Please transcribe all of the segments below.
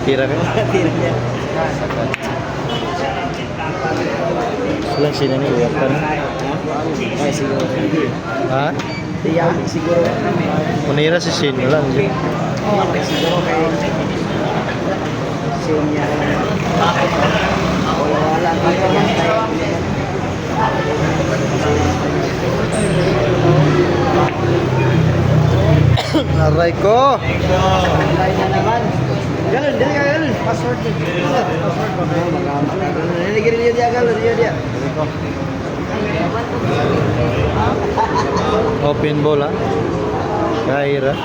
Tira ka? Tira niya. Lang sila ni Uwak ka na. Ay, siguro. Ha? Tiya, siguro. Munira si Sin lang. Okay, siguro kay Sonia. Wala pa naman tayo. Aray ko! Online na naman. Galon, dali ka galon. Password din. Password pa. Niligirin dia galon, dia. Open ball ha? Kaira.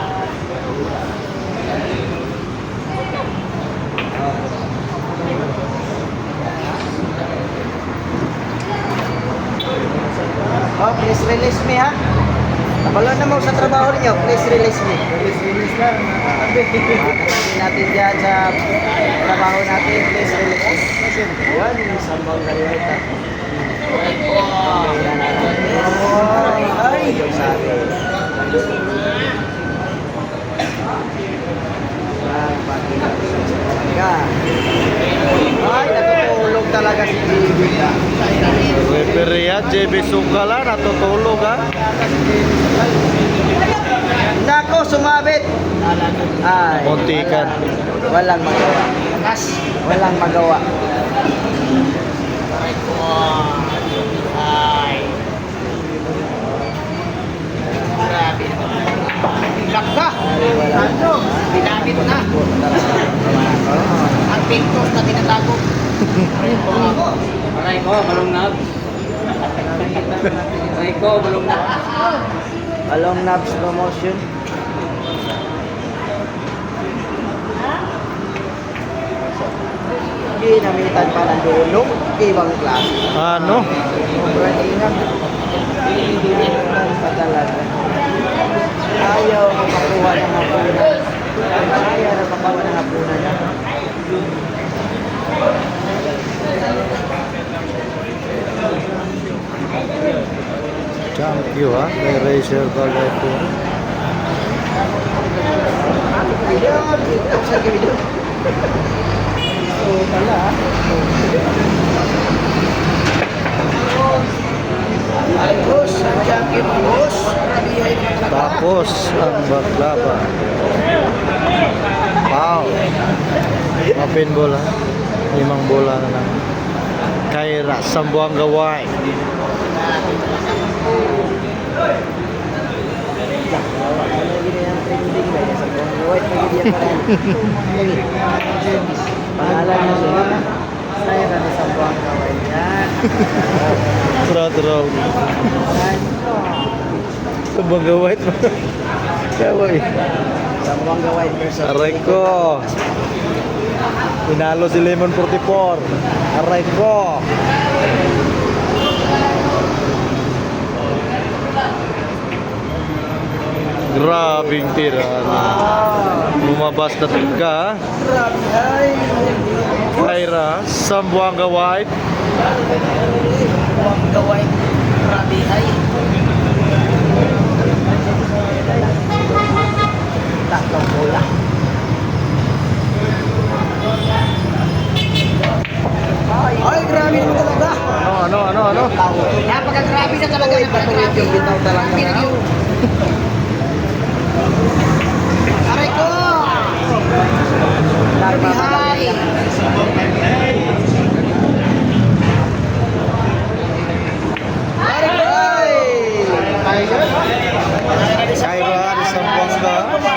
Oh, please release me ha. Kabalo na mo sa trabaho niyo, please release me. Please release lang. Katabi natin dyan sa trabaho natin, please release me. Yan, sambang galiwait ha. Ay! Ay, natutulog talaga si JB. Referee ya, JB Sukala, natutulog ha? Nako, sumabit! Ay, Muntikan. walang magawa. Walang magawa. Grabe naman. Laka! Ano? Binabit na. Ang pintos na tinatago. Aray ko, malungnab. Aray ko, malungnab. Along Nabs promotion. Ginamitan pa ng dulong. Ibang klase. Ano? Sobrang ingat. Pa talaga. Ayaw makakuha ng hapunan. Ayaw na makakuha ng hapunan. Champion ha? May Razer pala ito. Sa video. So, pala ha. Boss, ang champion mo, boss. Tapos ang baklava. Wow. Open ball ha? 5 bola na lang. Kaira, Sambuanga White. Pangalan mo siya. Saya na sa buwang gawin yan. Trot. Sambuanga White. Kaway. Sa buwang gawin versus Aray ko. Pinalo si Lemon 44. Aray ko. Grabing tira. Lumabas na ka. Grabe ay. Kaira, Sambuanga White. Buwang gawin. Grabe ay. Tatlong bola. Ay, grabe naman talaga. Ano? Napaka-grabe na talaga. Napaka-grabe. Yung bitaw talaga. Grabe na yun. Aray